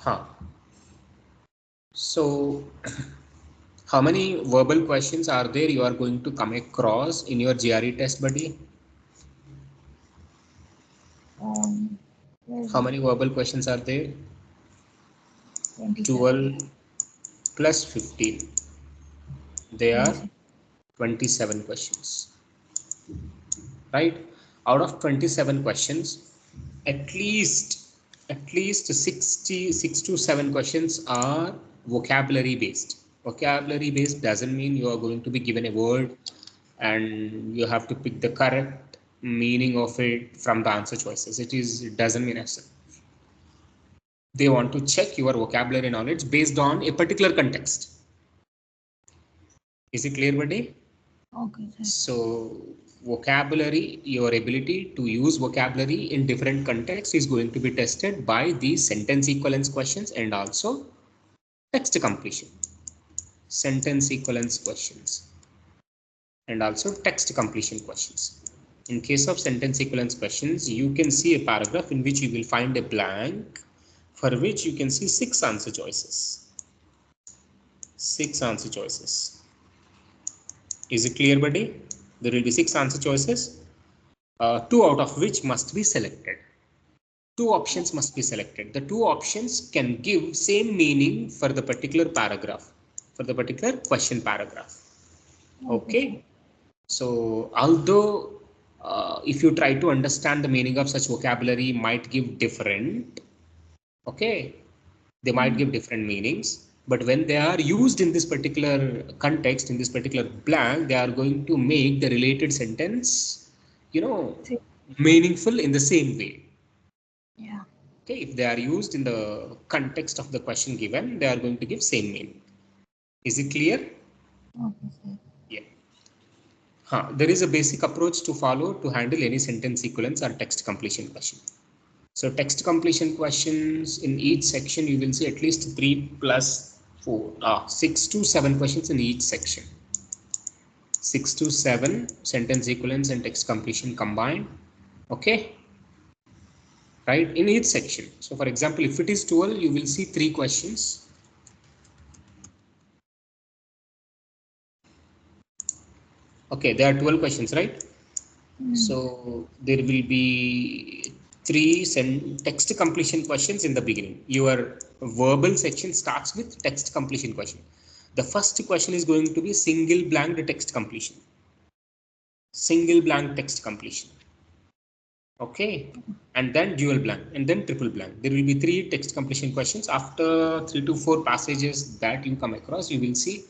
Huh. So how many verbal questions are there you are going to come across in your GRE test, buddy? How many verbal questions are there? 12 plus 15. They are 27 questions. Right? Out of 27 questions, at least 66 to 7 questions are vocabulary based. Vocabulary based doesn't mean you are going to be given a word and you have to pick the correct meaning of it from the answer choices. It doesn't mean as such. They want to check your vocabulary knowledge based on a particular context. Is it clear, buddy? Okay, sir. So vocabulary, your ability to use vocabulary in different contexts is going to be tested by these sentence equivalence questions and also text completion. Sentence equivalence questions and also text completion questions. In case of sentence equivalence questions, you can see a paragraph in which you will find a blank for which you can see 6 answer choices. 6 answer choices. Is it clear, buddy? There will be 6 answer choices, 2 out of which must be selected. 2 options must be selected. The 2 options can give same meaning for the particular paragraph, for the particular question paragraph. Okay. So although if you try to understand the meaning of such vocabulary might give different, okay, they might give different meanings, but when they are used in this particular context, in this particular blank, they are going to make the related sentence, meaningful in the same way. Yeah. Okay, if they are used in the context of the question given, they are going to give same meaning. Is it clear? Okay, sir. Yeah. There is a basic approach to follow to handle any sentence equivalence or text completion question. So text completion questions in each section, you will see at least 3 plus 4, 6 to 7 questions in each section. 6 to 7 sentence equivalence and text completion combined. Okay. Right, in each section. So for example, if it is 12, you will see 3 questions. Okay, there are 12 questions, right? So there will be 3 text completion questions in the beginning. Your verbal section starts with text completion question. The first question is going to be single blank text completion. Single blank text completion. Okay, and then dual blank and then triple blank. There will be 3 text completion questions. After 3 to 4 passages that you come across, you will see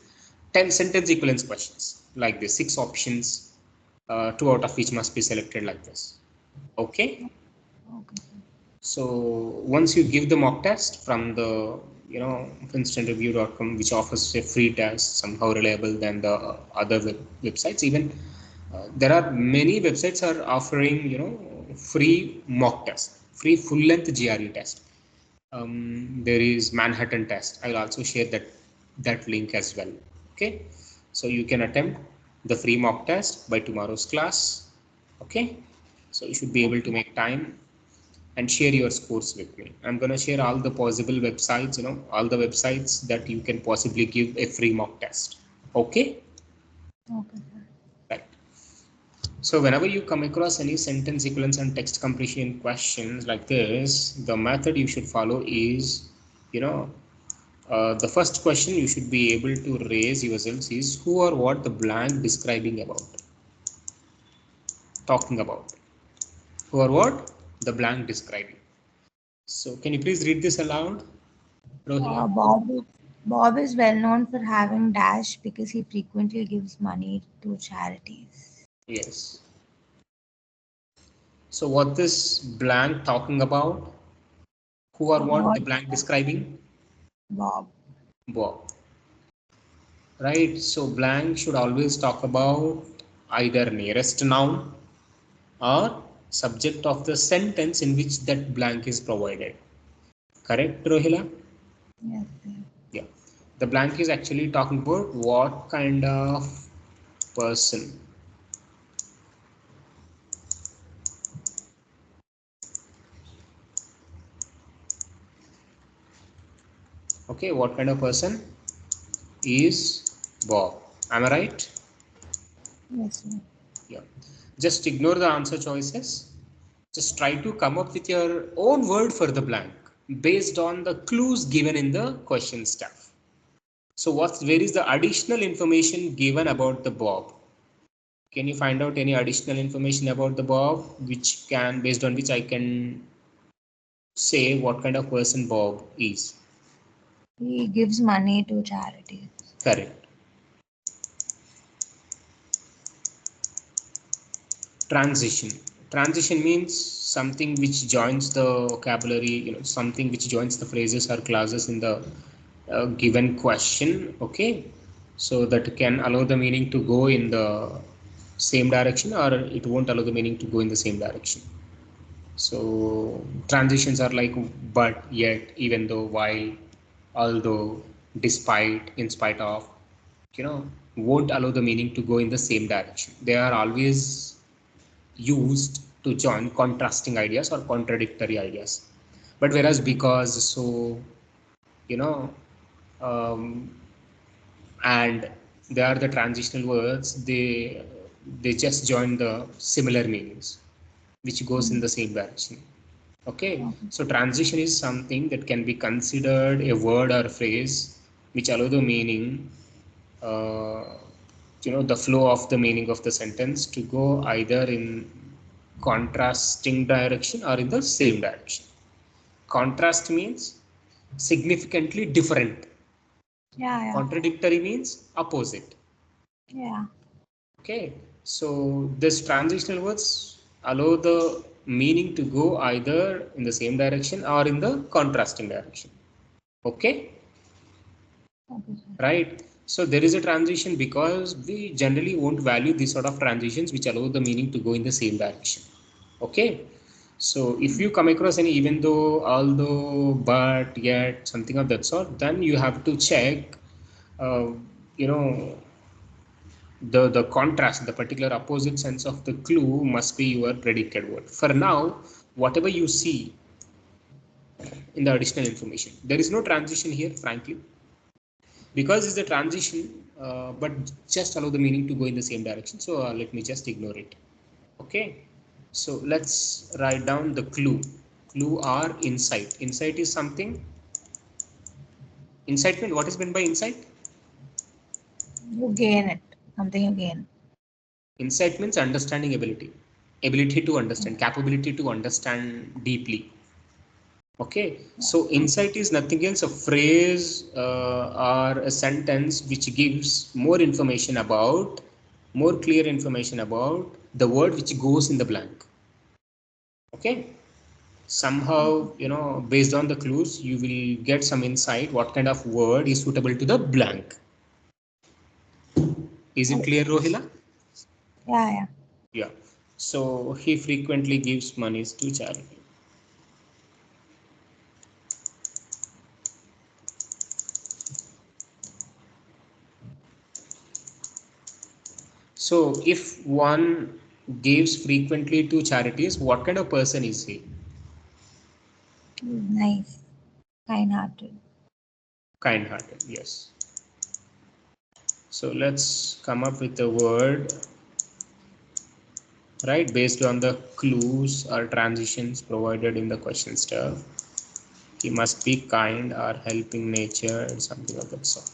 10 sentence equivalence questions like this, 6 options, 2 out of which must be selected like this. Okay. Okay. So once you give the mock test from the instantreview.com, which offers a free test, somehow reliable than the other websites. Even there are many websites are offering free mock test, free full-length GRE test. There is Manhattan test. I'll also share that link as well. Okay, so you can attempt the free mock test by tomorrow's class. Okay, so you should be able to make time and share your scores with me. I'm going to share all the possible websites, all the websites that you can possibly give a free mock test. Okay. Okay. Right. So whenever you come across any sentence equivalence and text completion questions like this, the method you should follow is, the first question you should be able to raise yourselves is who or what the blank describing about, talking about, who or what the blank describing. So can you please read this aloud, Rohila? Bob is well known for having dash because he frequently gives money to charities. Yes. So what this blank talking about? Who or what the blank describing? Bob. Bob. Right. So blank should always talk about either nearest noun or subject of the sentence in which that blank is provided. Correct, Rohila? Yes, sir. Yeah. The blank is actually talking about what kind of person. Okay, what kind of person is Bob? Am I right? Yes, sir. Yeah. Just ignore the answer choices. Just try to come up with your own word for the blank based on the clues given in the question stuff. So where is the additional information given about the Bob? Can you find out any additional information about the Bob which can, based on which I can say what kind of person Bob is? He gives money to charities. Correct. Transition. Transition means something which joins the vocabulary, something which joins the phrases or clauses in the given question. Okay, so that can allow the meaning to go in the same direction, or it won't allow the meaning to go in the same direction. So transitions are like but, yet, even though, while, although, despite, in spite of, won't allow the meaning to go in the same direction. They are always used to join contrasting ideas or contradictory ideas. But whereas, because, so, you know, um, and they are the transitional words, they just join the similar meanings, which goes in the same direction. Okay, Okay. so transition is something that can be considered a word or phrase which allow the meaning, uh, the flow of the meaning of the sentence to go either in contrasting direction or in the same direction. Contrast means significantly different. Yeah, yeah. Contradictory means opposite. Yeah. Okay, so this transitional words allow the meaning to go either in the same direction or in the contrasting direction. Okay, Okay, sir. right. So there is a transition because we generally won't value these sort of transitions which allow the meaning to go in the same direction. Okay, so if you come across any even though, although, but, yet, something of that sort, then you have to check, uh, you know, the contrast, the particular opposite sense of the clue must be your predicted word. For now, whatever you see in the additional information, there is no transition here, frankly, because it's a transition, but just allow the meaning to go in the same direction. So let me just ignore it. Okay, so let's write down the clue. Clue or insight. Insight is something. Insight means, what is meant by insight? You gain it. Something you gain. Insight means understanding ability, ability to understand, capability to understand deeply. Okay, so insight is nothing else a phrase or a sentence which gives more clear information about the word which goes in the blank. Okay, somehow, based on the clues, you will get some insight what kind of word is suitable to the blank. Is it clear, Rohila? Yeah, yeah. Yeah. So he frequently gives monies to charity. So if one gives frequently to charities, what kind of person is he? He's nice. Kind hearted. Kind-hearted, yes. So let's come up with a word, right, based on the clues or transitions provided in the question stuff. He must be kind or helping nature and something of that sort.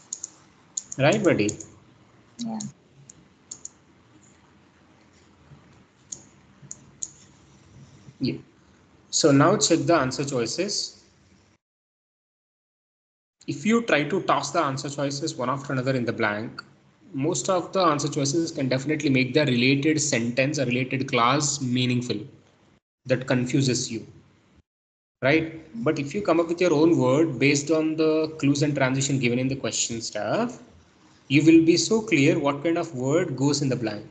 Right, buddy? Yeah. Yeah. So now check the answer choices. If you try to toss the answer choices one after another in the blank, most of the answer choices can definitely make the related sentence or related clause meaningful. That confuses you, right? But if you come up with your own word based on the clues and transition given in the question stuff, you will be so clear what kind of word goes in the blank,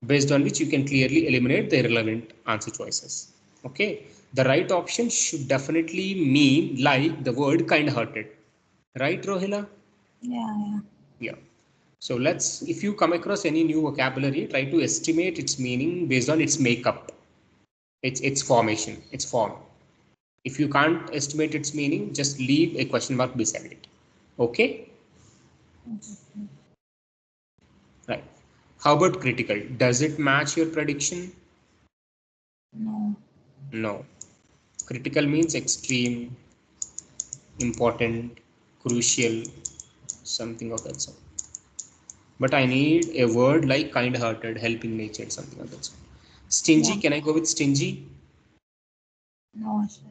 based on which you can clearly eliminate the irrelevant answer choices. Okay, the right option should definitely mean like the word kind-hearted, right, Rohila? Yeah, yeah. Yeah. So if you come across any new vocabulary, try to estimate its meaning based on its makeup, its formation, its form. If you can't estimate its meaning, just leave a question mark beside it. Okay? Right. How about critical? Does it match your prediction? No. No. Critical means extreme, important, crucial, something of that sort. But I need a word like kind-hearted, helping nature, something of that sort. Stingy, Yeah. can I go with stingy? No, sir.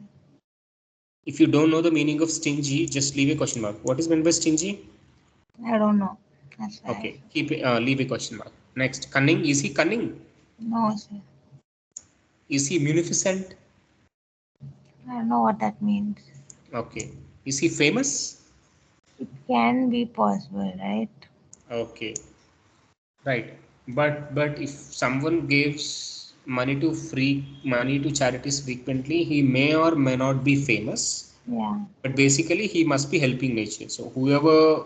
If you don't know the meaning of stingy, just leave a question mark. What is meant by stingy? I don't know. That's right. Okay, leave a question mark. Next, cunning. Is he cunning? No, sir. Is he munificent? I don't know what that means. Okay. Is he famous? It can be possible, right? Okay. Right. But if someone gives money to charities frequently, he may or may not be famous. Yeah. But basically, he must be helping nature. So whoever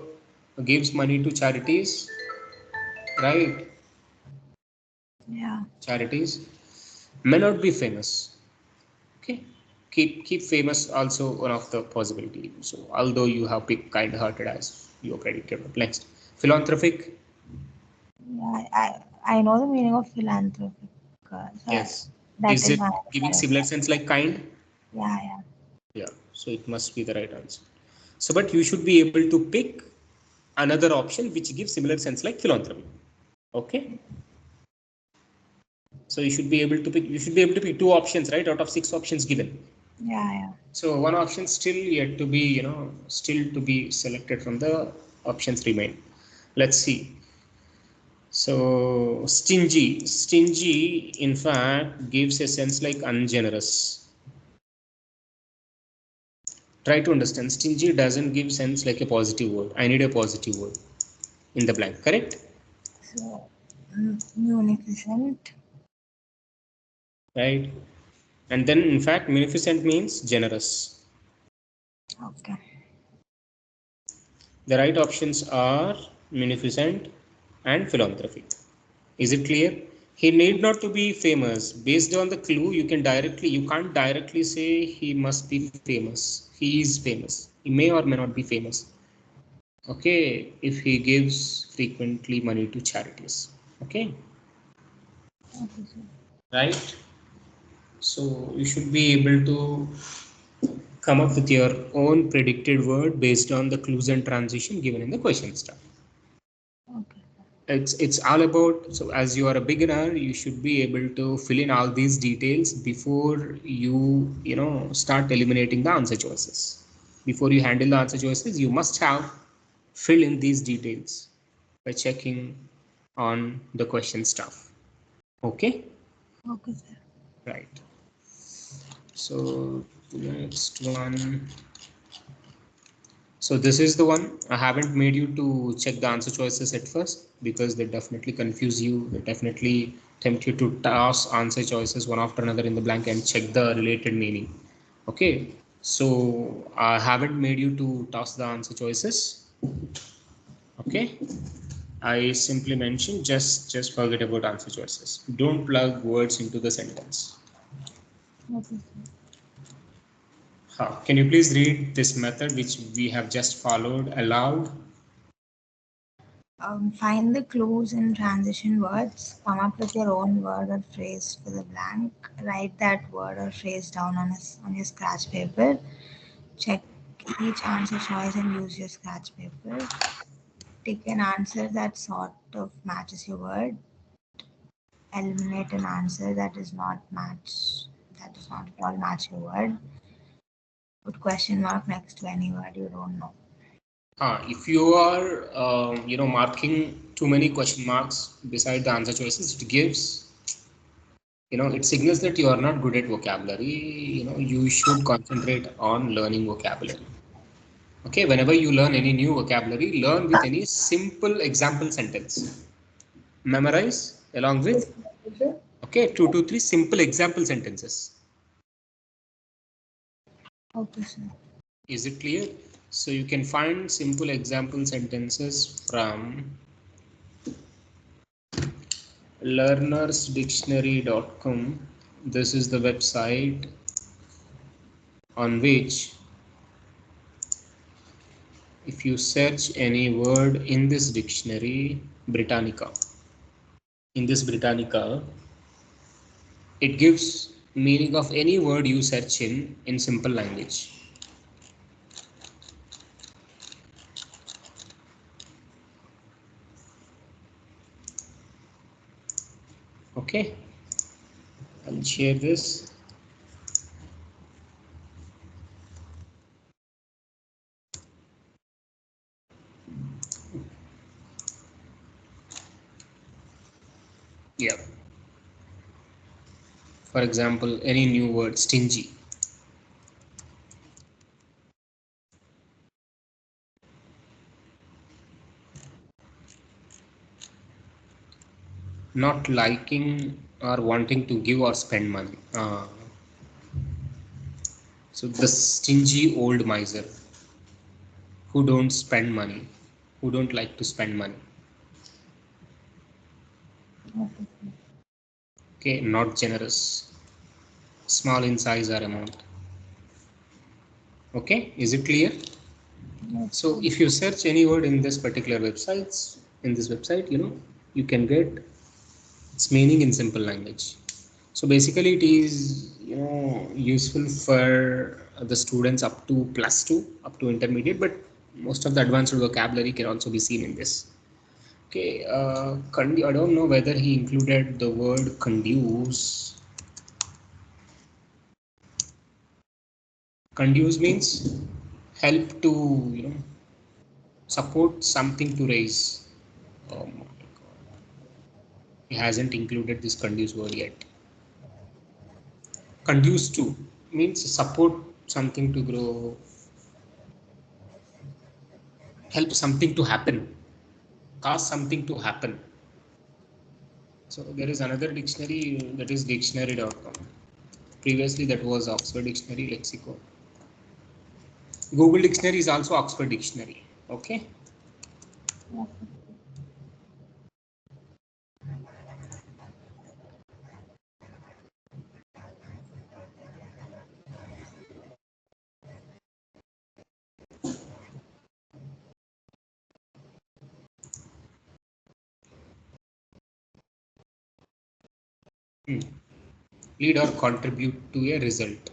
gives money to charities, right? Yeah. Charities may not be famous. Okay. Keep famous also one of the possibility. So although you have picked kind-hearted as your predicted. Next, philanthropic. Yeah. I know the meaning of philanthropic. So Yes. that Is is it my giving answer. similar sense like kind? Yeah. Yeah. Yeah. So it must be the right answer. So, but you should be able to pick another option which gives similar sense like philanthropy. Okay. So you should be able to pick. You should be able to pick two options, right, out of six options given. Yeah. Yeah. So one option still yet to be, still to be selected from the options remain. Let's see. So stingy, in fact, gives a sense like ungenerous. Try to understand. Stingy doesn't give sense like a positive word. I need a positive word in the blank. Correct? So, munificent. Right. And then, in fact, munificent means generous. Okay. The right options are munificent and philanthropic. Is it clear? He need not to be famous. Based on the clue, you can't directly say he must be famous. He is famous. He may or may not be famous. Okay, if he gives frequently money to charities. Okay, Okay, sir. right? So you should be able to come up with your own predicted word based on the clues and transition given in the question stuff. Okay. It's all about, so as you are a beginner, you should be able to fill in all these details before you start eliminating the answer choices. Before you handle the answer choices, you must have filled in these details by checking on the question stuff. Okay, Okay, sir. right. So next one. So this is the one. I haven't made you to check the answer choices at first because they definitely confuse you. They definitely tempt you to toss answer choices one after another in the blank and check the related meaning. Okay. So I haven't made you to toss the answer choices. Okay. I simply mentioned just forget about answer choices. Don't plug words into the sentence. Okay, sir. Can you please read this method which we have just followed aloud? Find the clues in transition words. Come up with your own word or phrase for the blank. Write that word or phrase down on your scratch paper. Check each answer choice and use your scratch paper. Pick an answer that sort of matches your word. Eliminate an answer that does not at all match your word. Put question mark next to any word you don't know. If you are, marking too many question marks beside the answer choices, it gives, it signals that you are not good at vocabulary. You should concentrate on learning vocabulary. Okay, whenever you learn any new vocabulary, learn with any simple example sentence. Memorize along with, okay, 2 to 3 simple example sentences. Okay, sir. Is it clear? So you can find simple example sentences from learnersdictionary.com. This is the website. on which if you search any word in this dictionary Britannica, in this Britannica, it gives meaning of any word you search in simple language. Okay, I'll share this. Yeah. For example, any new word, stingy. Not liking or wanting to give or spend money. So the stingy old miser who don't spend money, who don't like to spend money. Okay, not generous, small in size or amount. Okay, is it clear? So if you search any word in this particular websites, in this website, you can get its meaning in simple language. So basically it is, useful for the students up to +2, up to intermediate, but most of the advanced vocabulary can also be seen in this. Okay, I don't know whether he included the word conduce. Conduce means help to, support something to raise. Oh my God. He hasn't included this conduce word yet. Conduce to means support something to grow, help something to happen, cause something to happen. So there is another dictionary, that is dictionary.com. Previously that was Oxford Dictionary Lexicon. Google Dictionary is also Oxford Dictionary. Okay. Lead or contribute to a result.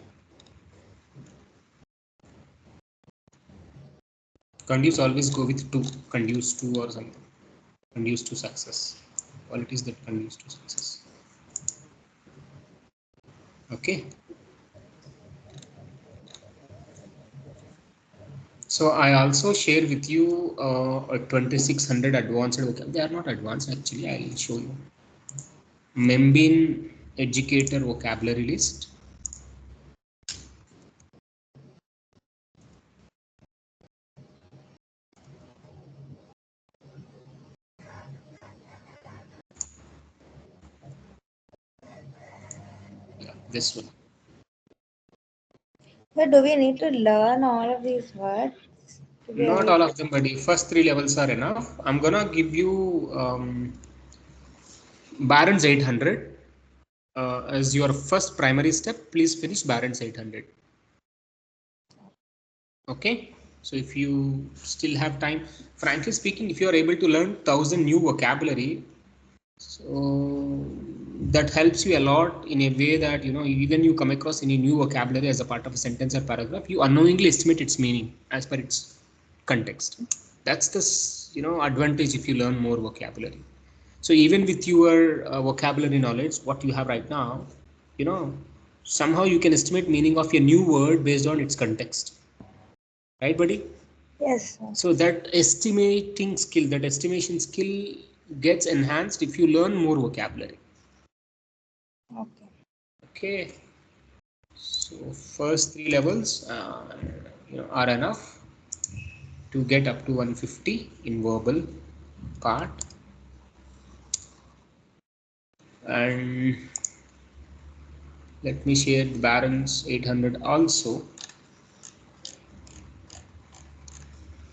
Conduce always go with to, conduce to or something. Conduce to success. Qualities that conduce to success. Okay. So I also share with you a 2600 advanced vocabulary. They are not advanced actually. I'll show you. Membin educator vocabulary list. Yeah, this one. But do we need to learn all of these words to be Not able all to? of them, buddy. First three levels are enough. I'm gonna give you Barron's 800 as your first primary step. Please finish Barron's 800. Okay. So if you still have time, frankly speaking, if you are able to learn 1000 new vocabulary, so that helps you a lot in a way that even you come across any new vocabulary as a part of a sentence or paragraph, you unknowingly estimate its meaning as per its context. That's the advantage if you learn more vocabulary. So even with your vocabulary knowledge, what you have right now, you know somehow you can estimate meaning of a new word based on its context, right, buddy? Yes. So that estimating skill, that estimation skill gets enhanced if you learn more vocabulary. Okay. Okay, so first three levels are enough to get up to 150 in verbal part. And let me share the Barron's 800 also.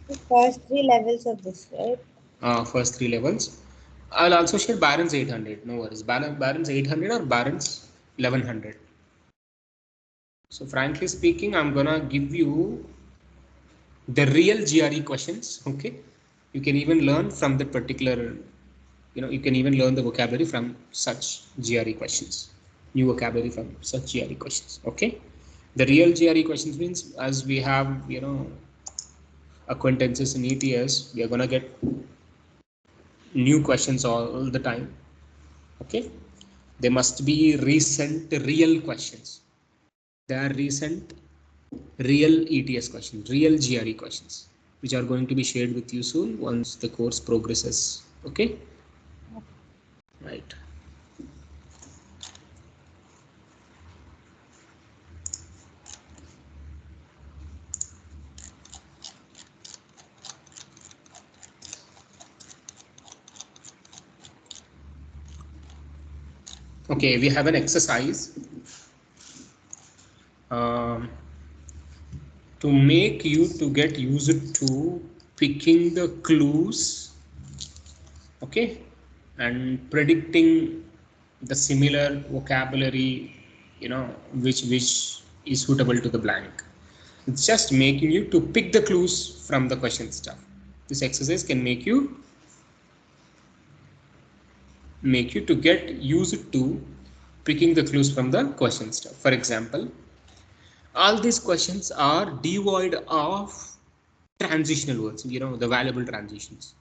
The first three levels of this, right? First three levels. I'll also share Barron's 800. No worries. Barron's 800 or Barron's 1100. So frankly speaking, I'm gonna give you the real GRE questions. Okay, you can even learn from that particular, you can even learn the vocabulary from such GRE questions, new vocabulary from such GRE questions. Okay, the real GRE questions means, as we have acquaintances in ETS, we are gonna get new questions all the time. Okay, they must be recent real questions. They are recent real ETS questions, real GRE questions, which are going to be shared with you soon once the course progresses. Okay, right. Okay, we have an exercise um, to make you to get used to picking the clues, okay, and predicting the similar vocabulary, which is suitable to the blank. It's just making you to pick the clues from the question stuff. This exercise can make you to get used to picking the clues from the question stuff. For example, all these questions are devoid of transitional words, the valuable transitions.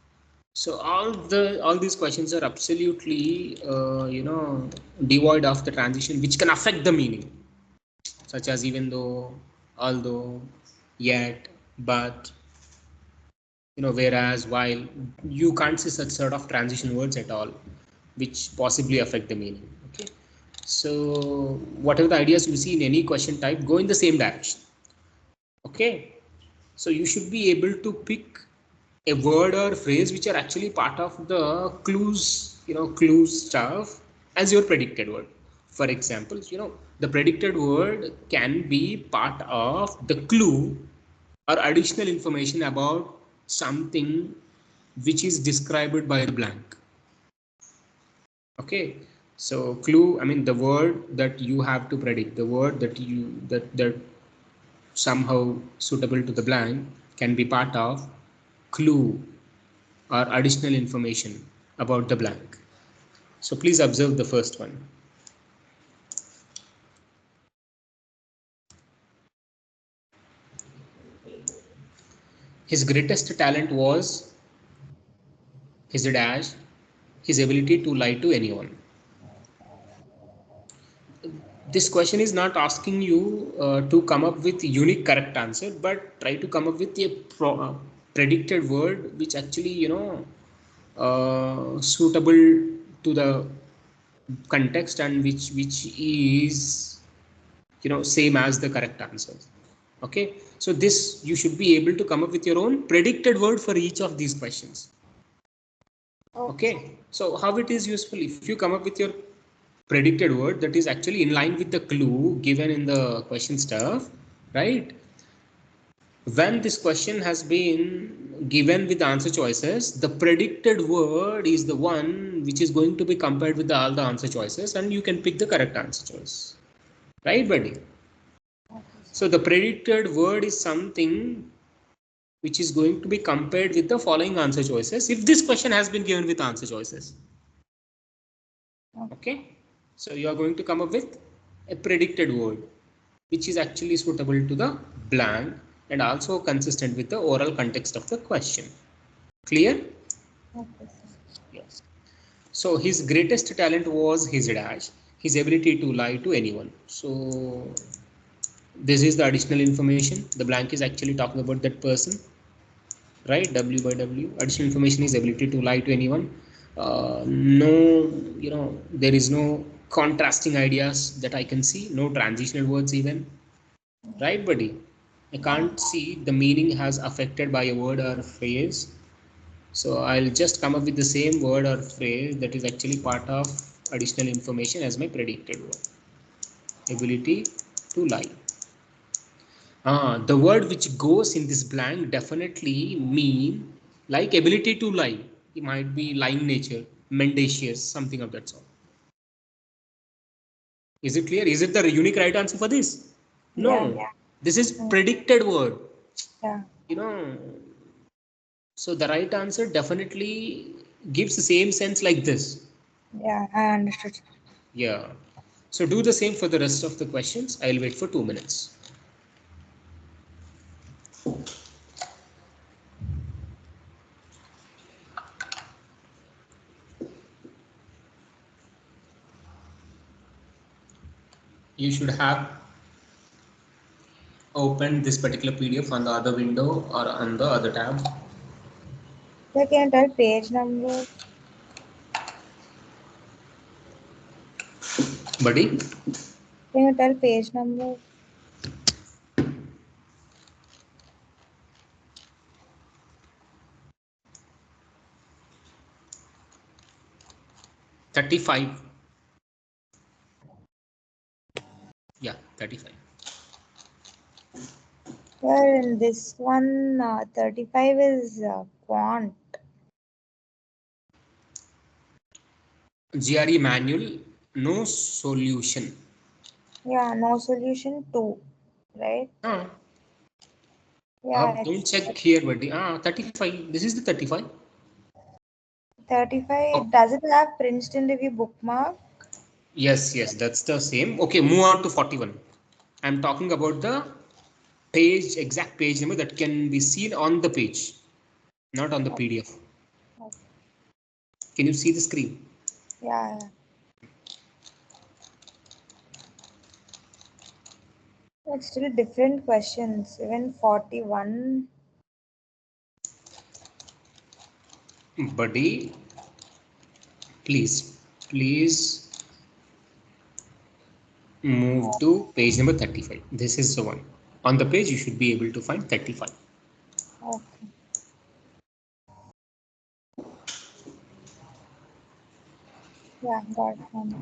So all these questions are absolutely devoid of the transition which can affect the meaning, such as even though, although, yet, but, whereas, while. You can't see such sort of transition words at all which possibly affect the meaning. Okay, so whatever the ideas you see in any question type, go in the same direction. Okay, so you should be able to pick a word or phrase which are actually part of the clues stuff as your predicted word. For example, the predicted word can be part of the clue or additional information about something which is described by the blank. Okay, so clue, I mean the word that you have to predict, the word that somehow suitable to the blank can be part of clue or additional information about the blank. So please observe the first one. His greatest talent was his dash, his ability to lie to anyone. This question is not asking you to come up with unique correct answer, but try to come up with a predicted word which actually suitable to the context and which is same as the correct answer. Okay, so this you should be able to come up with your own predicted word for each of these questions. Okay, so how it is useful, if you come up with your predicted word that is actually in line with the clue given in the question stuff, right? When this question has been given with the answer choices, the predicted word is the one which is going to be compared with all the answer choices, and you can pick the correct answer choice, right buddy? So the predicted word is something which is going to be compared with the following answer choices if this question has been given with answer choices. Okay, so you are going to come up with a predicted word which is actually suitable to the blank and also consistent with the oral context of the question. Clear? Yes. So his greatest talent was his dash, his ability to lie to anyone. So this is the additional information. The blank is actually talking about that person, right? W by W. Additional information is ability to lie to anyone. No, there is no contrasting ideas that I can see. No transitional words even, right, buddy? I can't see the meaning has affected by a word or phrase. So I'll just come up with the same word or phrase that is actually part of additional information as my predicted word. Ability to lie. The word which goes in this blank definitely mean like ability to lie. It might be lying nature, mendacious, something of that sort. Is it clear? Is it the unique right answer for this? Yeah. No, this is Mm, predicted word. yeah. You know, so the right answer definitely gives the same sense like this. Yeah. I understood. Yeah. So do the same for the rest of the questions. I'll wait for 2 minutes. You should have opened this particular PDF on the other window or on the other tab. So can you tell page number? Buddy, Can you tell page number? 35. Yeah, 35. Well, in this one, 35 is quant. GRE manual, no solution. Yeah, no solution two, right? Ah, Yeah, don't it's check here, buddy. 35. This is the 35. 35. Oh, Does it have Princeton Review bookmark? yes, that's the same. Okay, move on to 41. I'm talking about the page, exact page number that can be seen on the page, not on the PDF. Okay. Can you see the screen? Yeah, yeah. It's still different questions. Even 41. Buddy, please move to page number 35. This is the one. On the page, you should be able to find 35. Okay. Yeah, got it.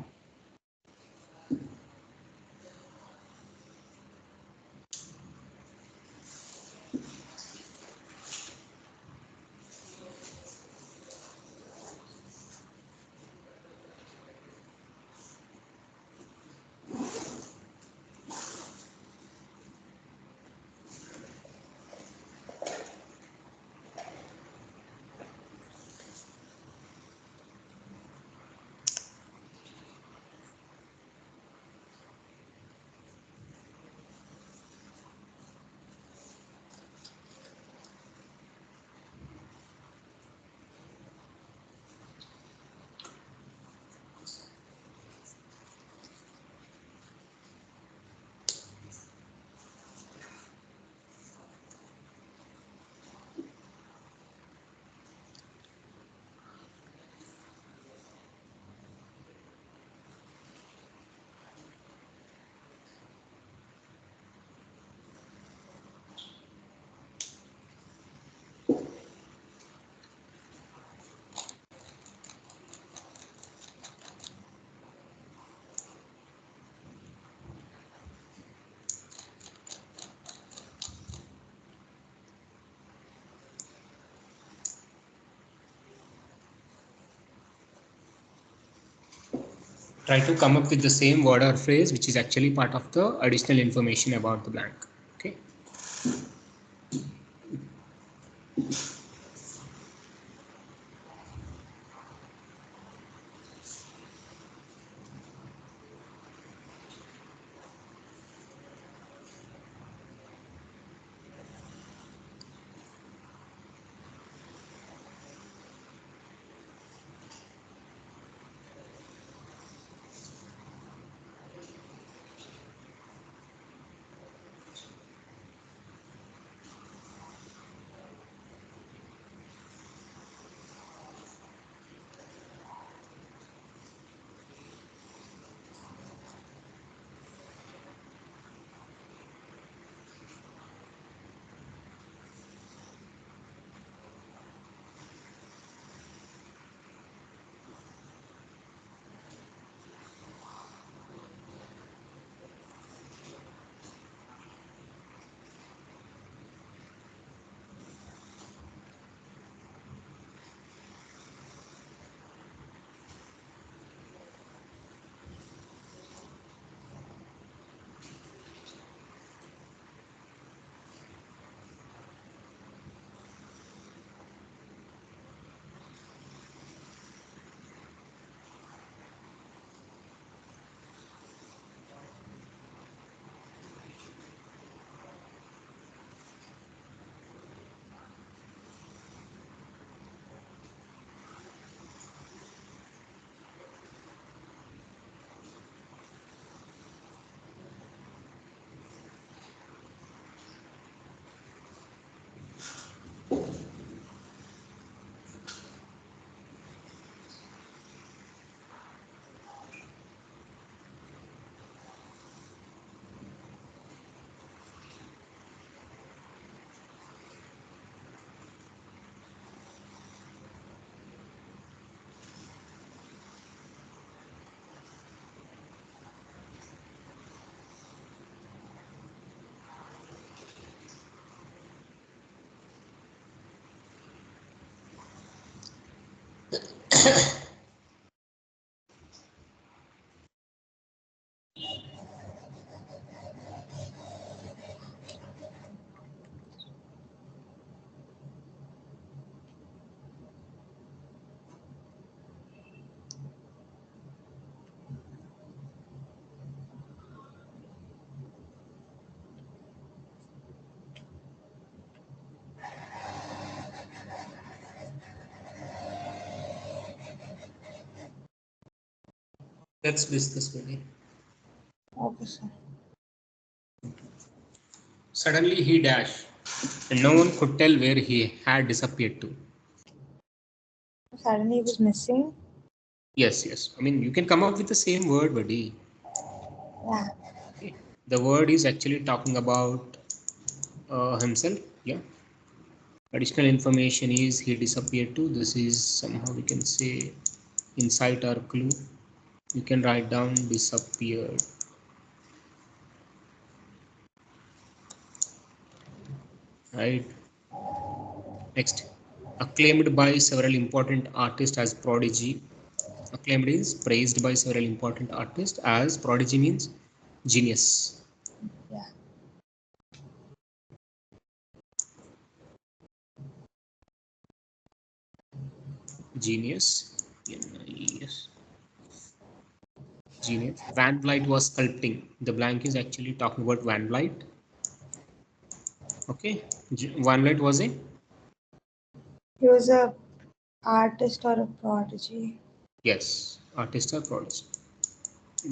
Try to come up with the same word or phrase which is actually part of the additional information about the blank. Okay. Let's discuss maybe. Okay, sir. Suddenly he dashed, and no one could tell where he had disappeared to. Suddenly he was missing. Yes, yes. I mean, you can come up with the same word, buddy. Yeah. Okay. The word is actually talking about himself. Yeah. Additional information is he disappeared to. This is somehow we can say insight or clue. You can write down disappeared. Right. Next. Acclaimed by several important artists as prodigy. Acclaimed is praised by several important artists as prodigy means genius. Yeah. Genius. Yes. Genius. Van Vliet was sculpting. The blank is actually talking about Van Vliet. Okay. Van Vliet was a He was a artist or a prodigy. yes, artist or prodigy,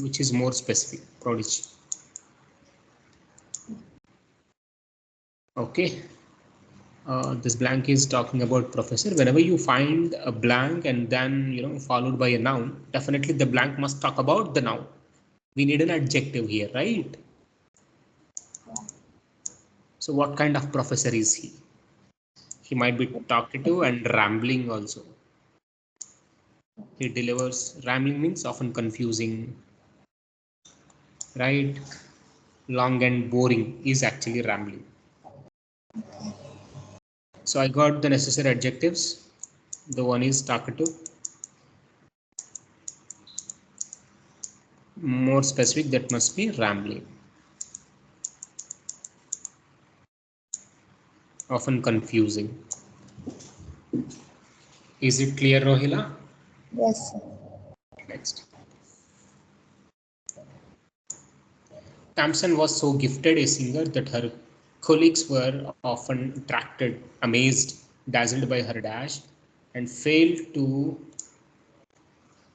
which is more specific. Prodigy. Okay. This blank is talking about professor. Whenever you find a blank and then followed by a noun, definitely the blank must talk about the noun. We need an adjective here, right? Yeah. So what kind of professor is he? He might be talkative and rambling also. He delivers. Rambling means often confusing, right? Long and boring is actually rambling. So I got the necessary adjectives. The one is talkative. More specific, that must be rambling. Often confusing. Is it clear, Rohila? Yes, sir. Next. Thompson was so gifted a singer that her colleagues were often attracted, amazed, dazzled by her dash, and failed to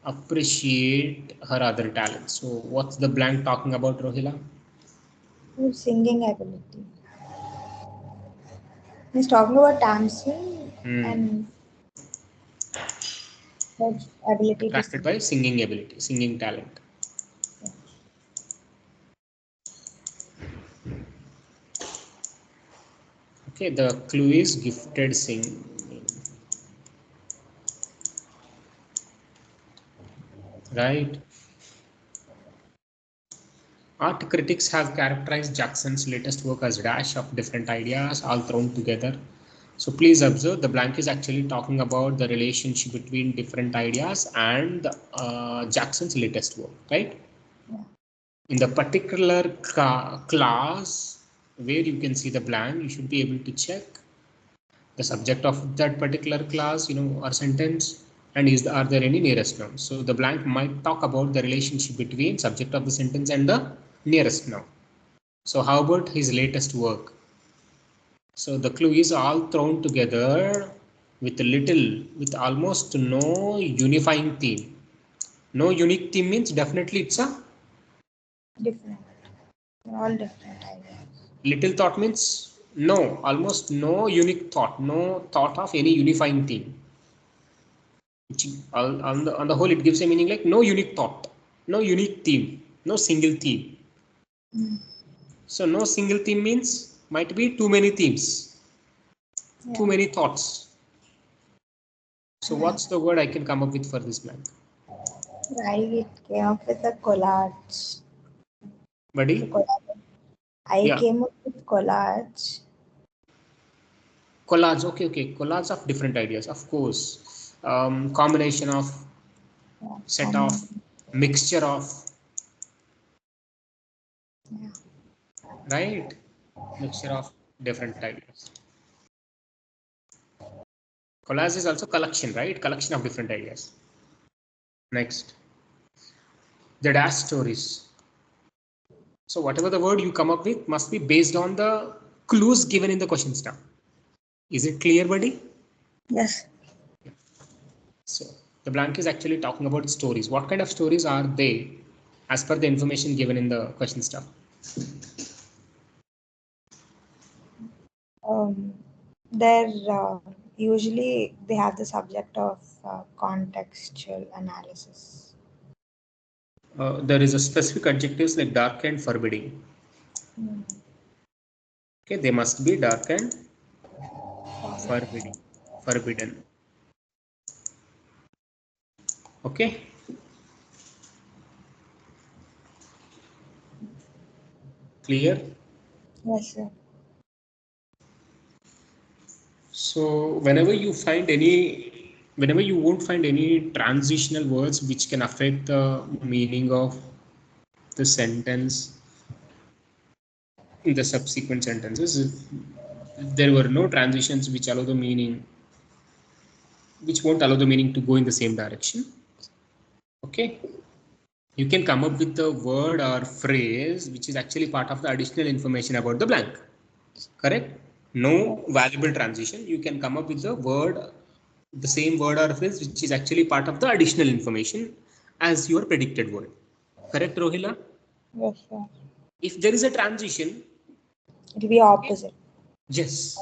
appreciate her other talents. So, what's the blank talking about, Rohila? His singing ability. He's talking about dancing and his ability to Attracted sing. by singing ability, singing talent. Yeah. Okay, the clue is gifted singing. Right. Art critics have characterized Jackson's latest work as a dash of different ideas all thrown together. So please observe the blank is actually talking about the relationship between different ideas and Jackson's latest work, right? Yeah. In the particular class where you can see the blank, you should be able to check the subject of that particular class, or sentence, and are there any nearest nouns. So the blank might talk about the relationship between subject of the sentence and the nearest noun. So how about his latest work? So the clue is all thrown together with almost no unifying theme. No unique theme means definitely it's a Different. They're all different ideas. little thought means no, almost no unique thought, no thought of any unifying theme. Which on the whole it gives a meaning like no unique thought, no unique theme, no single theme. Mm. So no single theme means might be too many themes, Yeah. too many thoughts. So what's the word I can come up with for this blank? I came up with a collage. It's a Buddy? collage. I Yeah. came up with collage. Collage. Okay, okay. Collage of different ideas, of course. combination of, set of, mixture of, right? Mixture of different ideas. Collage is also collection, right? Collection of different ideas. Next, the dash stories. So whatever the word you come up with must be based on the clues given in the question star. Is it clear, buddy? Yes. So the blank is actually talking about stories. What kind of stories are they as per the information given in the question star? They're usually they have the subject of contextual analysis. There is a specific adjectives like dark and forbidding. Okay, they must be dark and forbidden. Okay. Clear? Yes, sir. So whenever you won't find any transitional words which can affect the meaning of the sentence in the subsequent sentences, if there were no transitions which allow the meaning, which won't allow the meaning to go in the same direction. Okay. You can come up with the word or phrase which is actually part of the additional information about the blank. Correct? No valuable transition. You can come up with the word, the same word or phrase which is actually part of the additional information as your predicted word. Correct, Rohila? Yes, sir. If there is a transition, It will be opposite. yes,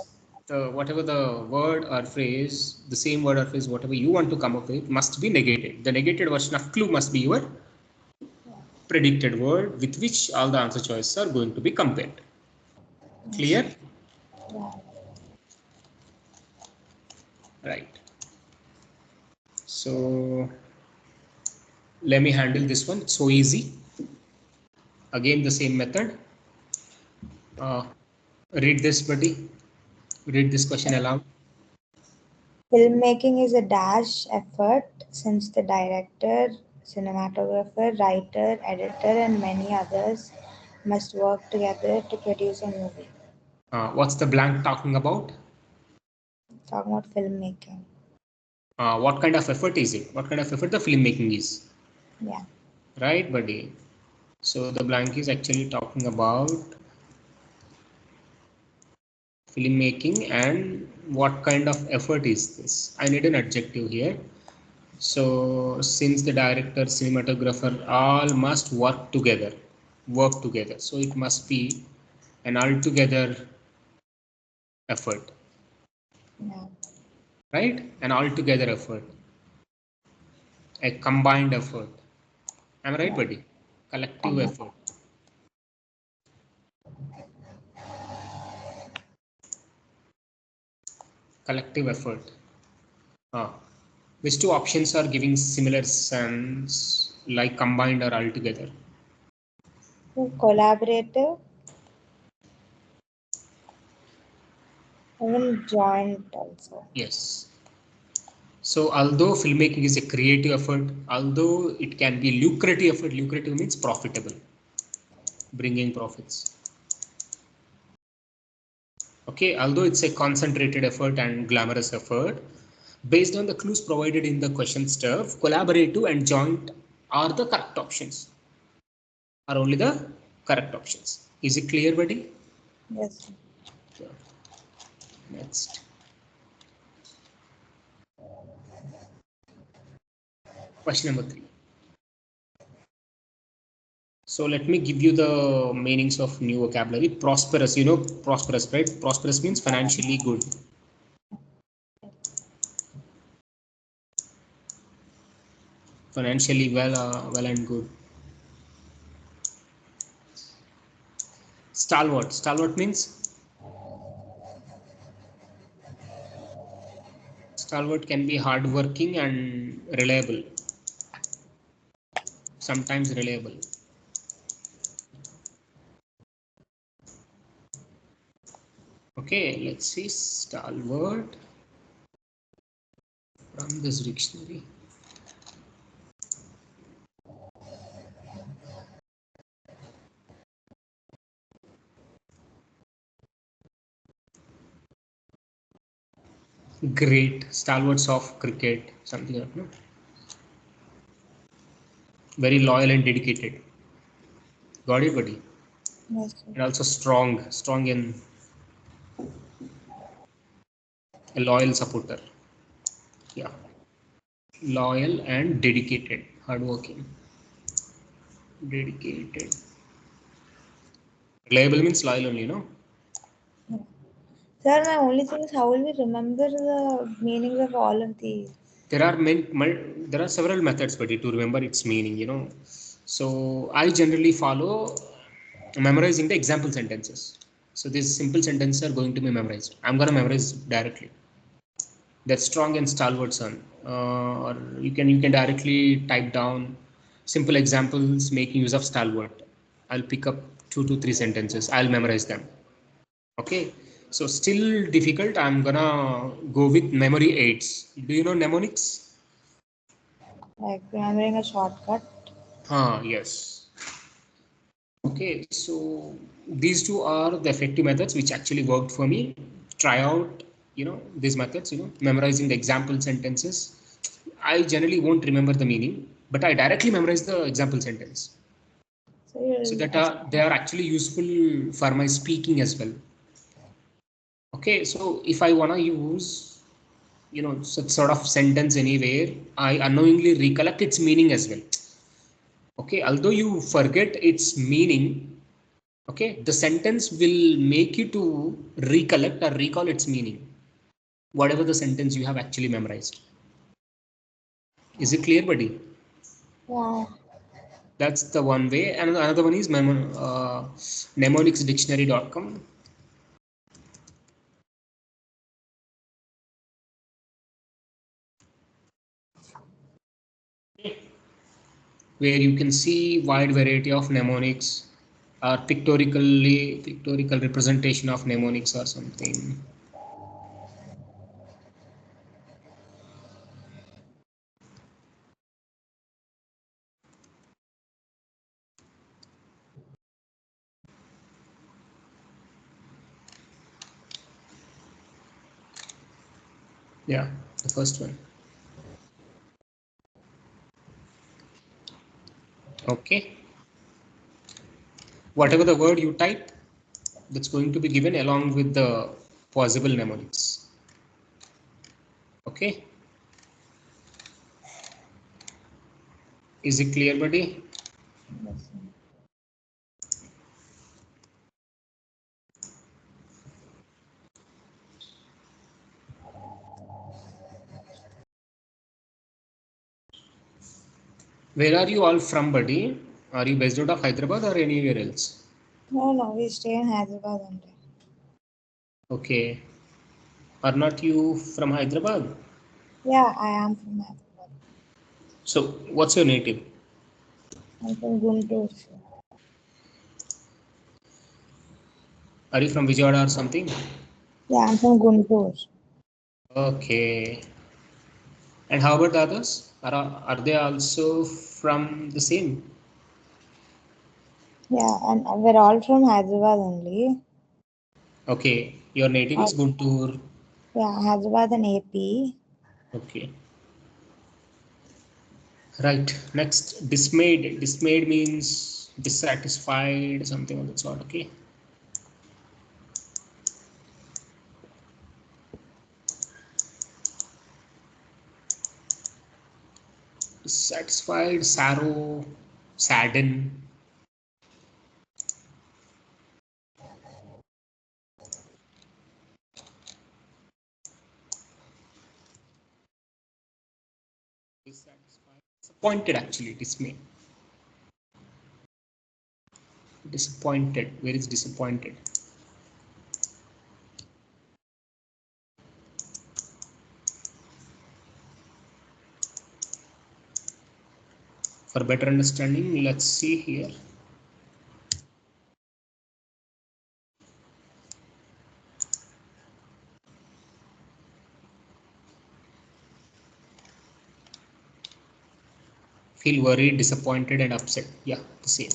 whatever the word or phrase, the same word or phrase, whatever you want to come up with must be negated. The negated version of clue must be your predicted word with which all the answer choices are going to be compared. Clear? Yeah. Right. So let me handle this one. It's so easy. Again, the same method. Uh, read this, buddy. Read this question aloud. Filmmaking is a dash effort since the director, cinematographer, writer, editor, and many others must work together to produce a movie. What's the blank talking about? Talking about filmmaking. What kind of effort is it? What kind of effort the filmmaking is? Yeah. Right, buddy. So the blank is actually talking about filmmaking and what kind of effort is this? I need an adjective here. So since the director, cinematographer all must work together. So it must be an altogether effort, Yeah. right? An altogether effort, a combined effort. Am I right, Yeah. buddy? Collective effort. Collective effort. Ah. Which two options are giving similar sense, like combined or altogether? Collaborative, even joint also. Yes. So although filmmaking is a creative effort, although it can be lucrative effort, lucrative means profitable, bringing profits. Okay, although it's a concentrated effort and glamorous effort, based on the clues provided in the question stuff, collaborative and joint are the correct options. Are only the correct options. Is it clear, buddy? Yes. Sure. Next. Question number 3. So let me give you the meanings of new vocabulary. Prosperous, you know, prosperous, right? Prosperous means financially good. Financially well and good. Stalwart. Stalwart means stalwart can be hardworking and reliable. Sometimes reliable. Okay, let's see. Stalwart from this dictionary. Great stalwarts of cricket, something like that, no? Very loyal and dedicated. Got it, buddy? Yes, And also strong and a loyal supporter. Yeah, loyal and dedicated, hardworking, dedicated. Reliable means loyal only, no? yes. Sir, my only thing is how will we remember the meanings of all of these? There are there are several methods, buddy, to remember its meaning. So I generally follow memorizing the example sentences. So these simple sentences are going to be memorized. I'm gonna memorize directly. That strong and stalwart son. Or you can directly type down simple examples making use of stalwart. I'll pick up 2 to 3 sentences. I'll memorize them. Okay. So still difficult. I'm gonna go with memory aids. Do you know mnemonics? Like remembering a shortcut. Yes. Okay, so these two are the effective methods which actually worked for me. Try out, these methods, memorizing the example sentences. I generally won't remember the meaning, but I directly memorize the example sentence. So So you'll that they are actually useful for my speaking as well. Okay, so if I wanna use, such sort of sentence anywhere, I unknowingly recollect its meaning as well. Okay, although you forget its meaning, okay, the sentence will make you to recollect or recall its meaning, whatever the sentence you have actually memorized. Is it clear, buddy? yeah. That's the one way. And another one is mnemonicsdictionary.com, where you can see wide variety of mnemonics or pictorial representation of mnemonics or something. Yeah, the first one. Okay, whatever the word you type, that's going to be given along with the possible mnemonics. Okay, is it clear, buddy? Yes. Where are you all from, buddy? Are you based out of Hyderabad or anywhere else? No, no, we stay in Hyderabad only. Okay, are not you from Hyderabad? Yeah, I am from Hyderabad. So what's your native? I'm from Guntur. Are you from Vijayawada or something? Yeah, I'm from Guntur. Okay, and how about the others? Are they also from the same? Yeah, and we're all from Hyderabad only. Okay, your native Uh, is Guntur. yeah, Hyderabad and AP. Okay, right. Next, dismayed. Dismayed means dissatisfied, something of that sort. Okay, dissatisfied, sorrow, sadden. Dissatisfied, disappointed. Actually, dismayed, disappointed. Where is disappointed? For better understanding, let's see here. Feel worried, disappointed, and upset. Yeah, the same.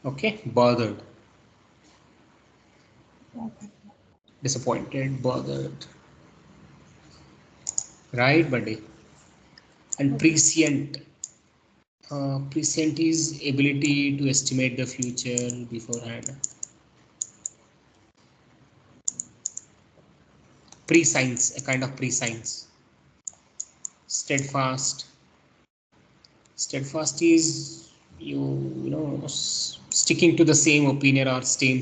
Okay, bothered, Okay. disappointed, bothered. Right, buddy. And Okay. prescient. Prescient is ability to estimate the future beforehand. Prescience, a kind of prescience. Steadfast. Steadfast is sticking to the same opinion or same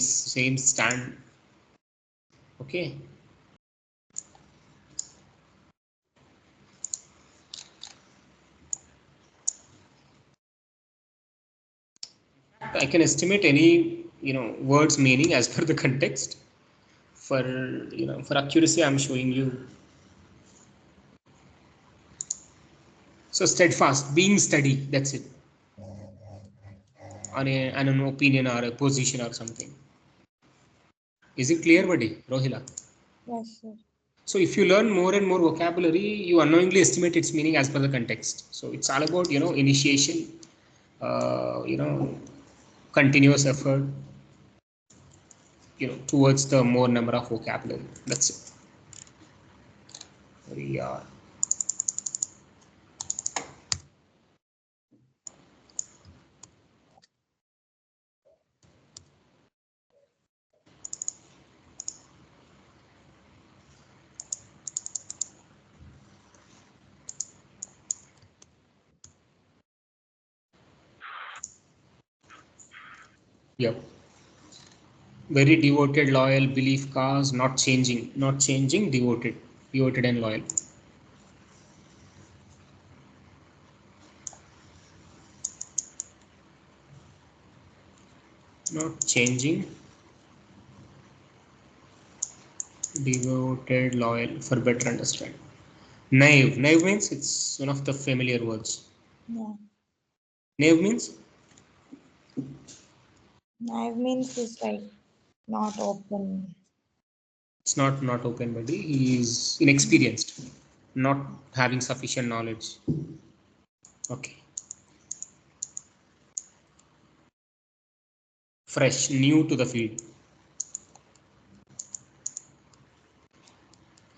stand. Okay. I can estimate any words meaning as per the context. For for accuracy, I'm showing you. So steadfast, being steady. That's it. On an opinion or a position or something. Is it clear, buddy? Rohila. Yes, sir. So if you learn more and more vocabulary, you unknowingly estimate its meaning as per the context. So it's all about initiation, uh, you know continuous effort, towards the more number of vocabulary. That's it. Yeah. Yep. Very devoted, loyal, belief cause, not changing, devoted and loyal. Not changing, devoted, loyal, for better understand. Naive means it's one of the familiar words. Yeah. Naive means Naive means is like not open. it's not open body. He is inexperienced, not having sufficient knowledge. Okay. Fresh, new to the field.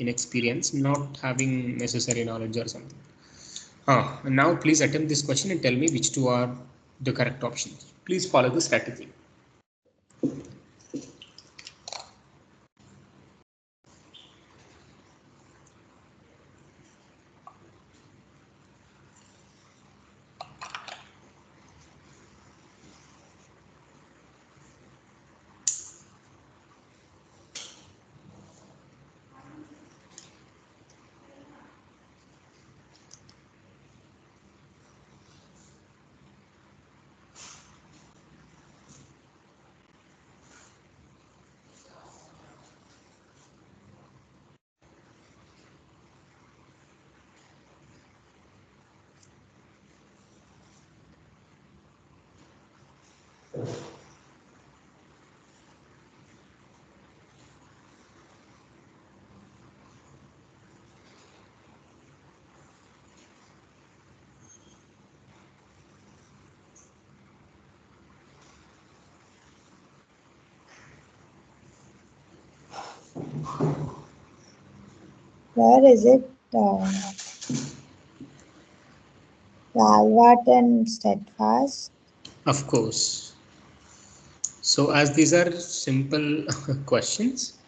Inexperience, not having necessary knowledge or something. Now please attempt this question and tell me which two are the correct options. Please follow the strategy. Where is it? Stalwart and steadfast. Of course. So as these are simple questions,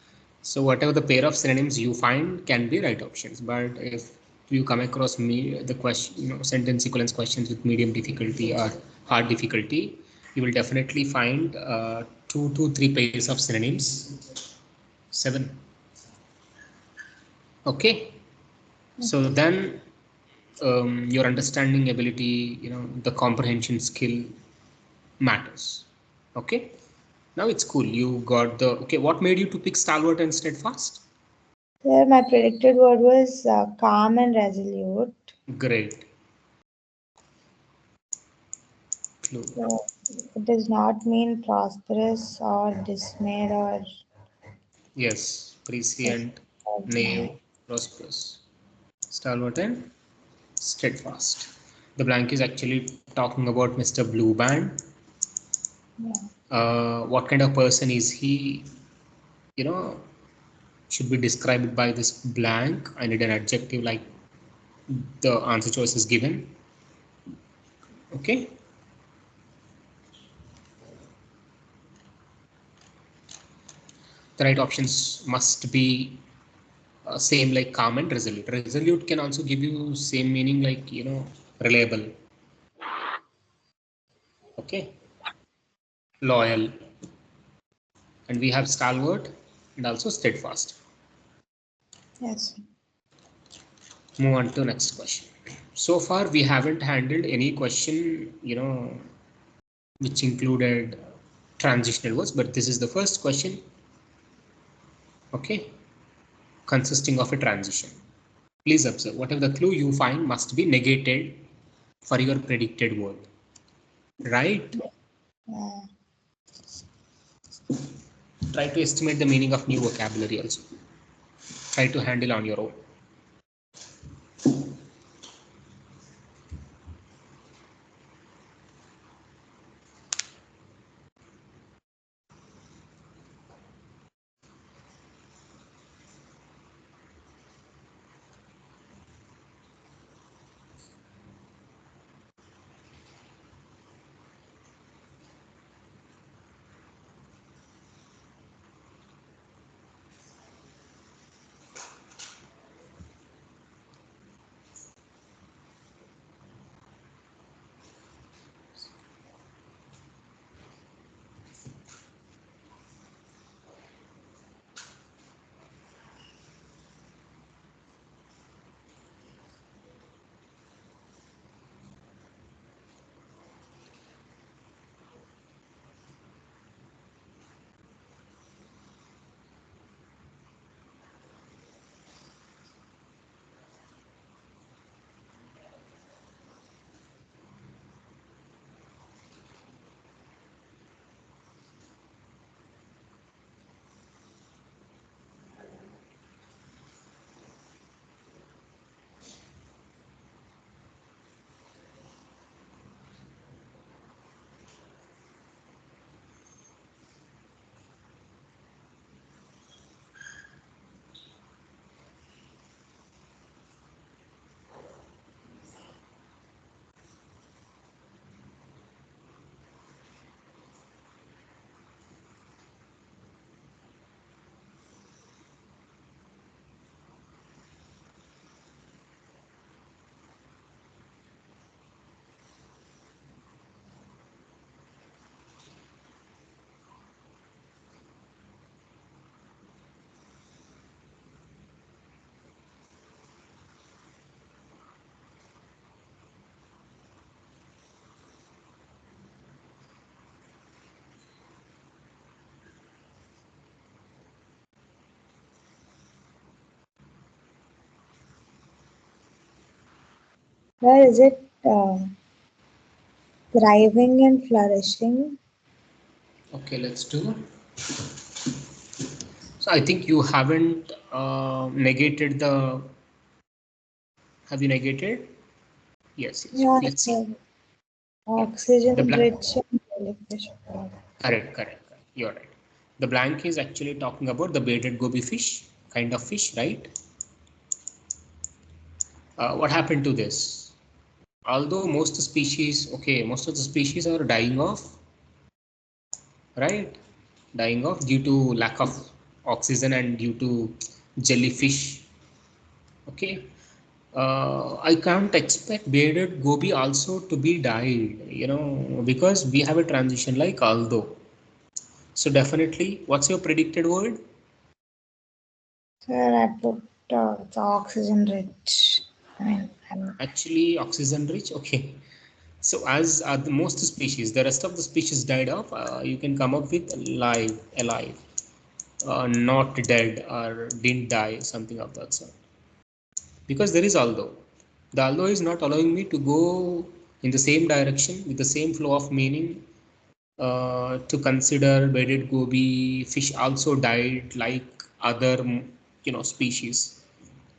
so whatever the pair of synonyms you find can be right options. But if you come across the question, sentence equivalence questions with medium difficulty or hard difficulty, you will definitely find 2 to 3 pairs of synonyms. 7. Okay. So then your understanding ability, the comprehension skill matters. Okay. Now it's cool. You got the okay. What made you to pick stalwart and steadfast? There, my predicted word was calm and resolute. Great. Clue. So it does not mean prosperous or dismayed or Yes. such. Prescient, knave, prosperous. Stalwart and steadfast. The blank is actually talking about Mr. Blue Band. What kind of person is he? You know, should be described by this blank. I need an adjective like the answer choice is given. Okay. The right options must be same like calm and resolute. Resolute can also give you same meaning like, reliable. Okay. Loyal. And we have stalwart and also steadfast. Yes. Move on to next question. So far we haven't handled any question, which included transitional words, but this is the first question, okay, consisting of a transition. Please observe, whatever the clue you find must be negated for your predicted word, right? Try to estimate the meaning of new vocabulary also. Try to handle on your own. Where is it thriving and flourishing? Okay, let's do. So I think you haven't negated the. Have you negated? Yes, yes. Yeah, Let's see. sir. Yeah, the Oxygen blank. rich and jellyfish. Correct, correct, correct. You're right. The blank is actually talking about the bearded goby fish, kind of fish, right? What happened to this? Although most species, okay, most of the species are dying off, right? Dying off due to lack of oxygen and due to jellyfish. Okay. I can't expect bearded goby also to be died, because we have a transition like although. So definitely, what's your predicted word? Sir, I put the oxygen rich. I mean, Actually, oxygen rich. Okay. So as are the most species, the rest of the species died off. You can come up with alive, not dead or didn't die, something of that sort. Because there is although. The although is not allowing me to go in the same direction with the same flow of meaning, to consider bearded goby fish also died like other species.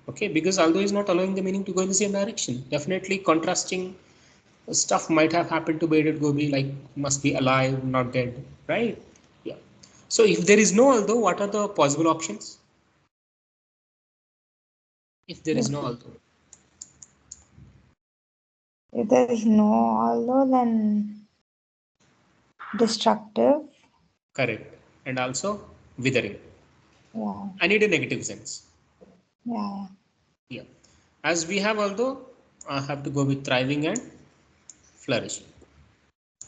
Okay, because although is not allowing the meaning to go in the same direction, definitely contrasting stuff might have happened to Bearded Gobi, like must be alive, not dead, right? Yeah. So if there is no although, what are the possible options? If there is If, no although. if there is no although, then destructive. Correct. And also withering. Yeah, I need a negative sense. yeah, Yeah. As we have although, I have to go with thriving and flourishing.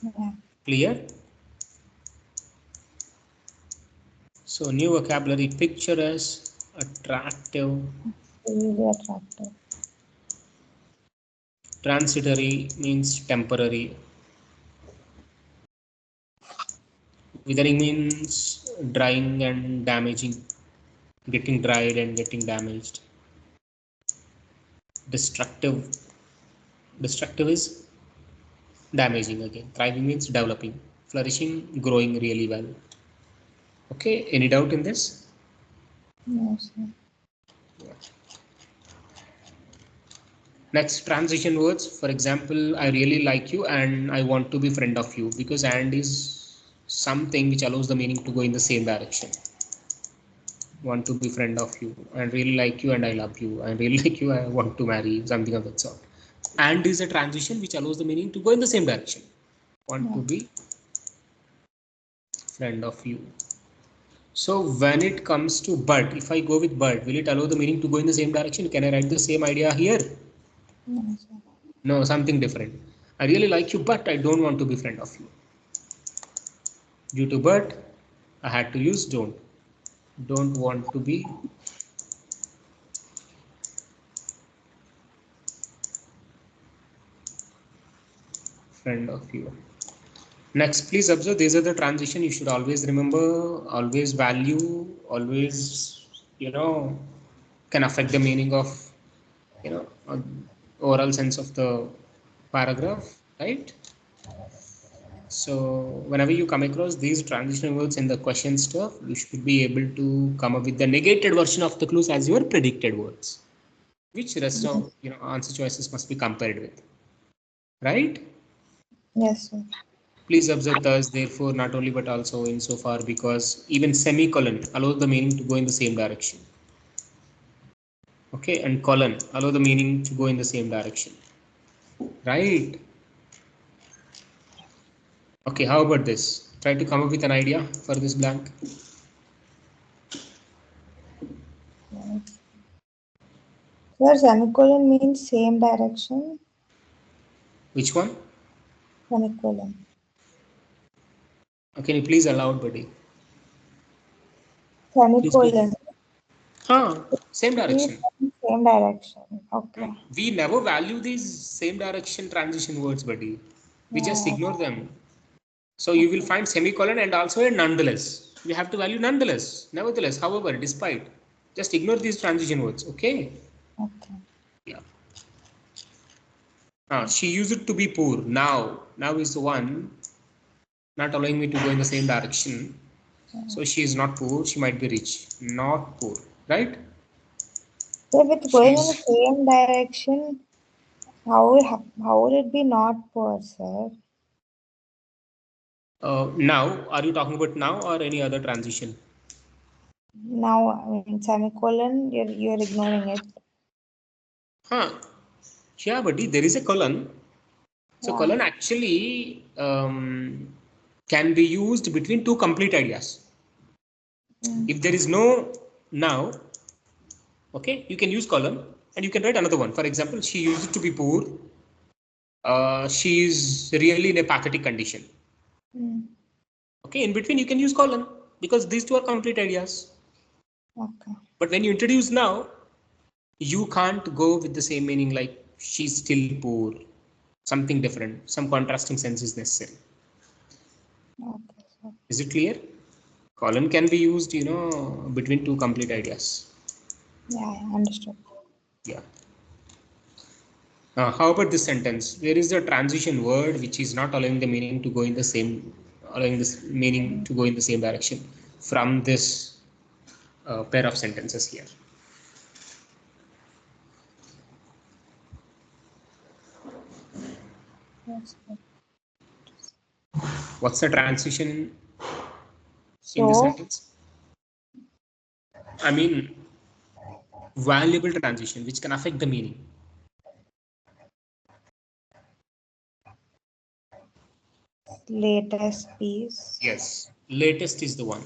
yeah. Clear? So new vocabulary: picturesque, attractive, Really attractive. transitory means temporary, withering means drying and damaging, getting dried and getting damaged. Destructive, destructive is damaging again. Thriving means developing, flourishing, growing really well. Okay, any doubt in this? No, sir. Next, transition words. For example, I really like you and I want to be friend of you, because and is something which allows the meaning to go in the same direction. Want to be friend of you and really like you and I love you and really like you, I want to marry, something of that sort. And is a transition which allows the meaning to go in the same direction. Want Yeah. to be friend of you. So when it comes to but, if I go with but, will it allow the meaning to go in the same direction? Can I write the same idea here? No, sir. No, something different. I really like you, but I don't want to be friend of you. Due to but, I had to use don't. Don't want to be friend of you. Next, please observe, these are the transition you should always remember, always value, always, can affect the meaning of, overall sense of the paragraph, right? So whenever you come across these transition words in the question stuff, you should be able to come up with the negated version of the clues as your predicted words, which rest of, answer choices must be compared with, right? Yes, sir. Please observe thus, therefore, not only but also insofar, because even semicolon allows the meaning to go in the same direction. Okay, and colon allow the meaning to go in the same direction. Right. Okay, how about this? Try to come up with an idea for this blank. Yes. Sir, semicolon means same direction. Which one? Semicolon. Can you please allow it, buddy? Please be. Semicolon. Same Means direction. same direction. Okay. We never value these same direction transition words, buddy. We just Yeah. ignore them. So you will Okay. find semicolon and also a nonetheless. We have to value nonetheless, nevertheless, however, despite. Just ignore these transition words, okay? Okay. Yeah. She used it to be poor. Now is the one not allowing me to go in the same direction. Yeah. So she is not poor. She might be rich. Not poor, right? So if it's going in the She's same direction, how would it be not poor, sir? now. Are you talking about now or any other transition? Now, I mean, semicolon, you're ignoring it. Huh? Yeah, buddy. There is a colon. So Yeah. colon actually can be used between two complete ideas. Mm. If there is no now, okay, you can use colon and you can write another one. For example, she used to be poor. She is really in a pathetic condition. Mm. Okay, in between you can use colon because these two are complete ideas. Okay. But when you introduce now, you can't go with the same meaning like she's still poor. Something different, some contrasting sense is necessary. Okay, sir. Is it clear? Colon can be used, between two complete ideas. Yeah, I understood. Yeah. How about this sentence? There is a transition word which is not allowing the meaning to go in the same, allowing this meaning to go in the same direction from this pair of sentences here. Yes. What's the transition in the So, sentence? I mean, valuable transition which can affect the meaning. latest piece. Yes, latest is the one.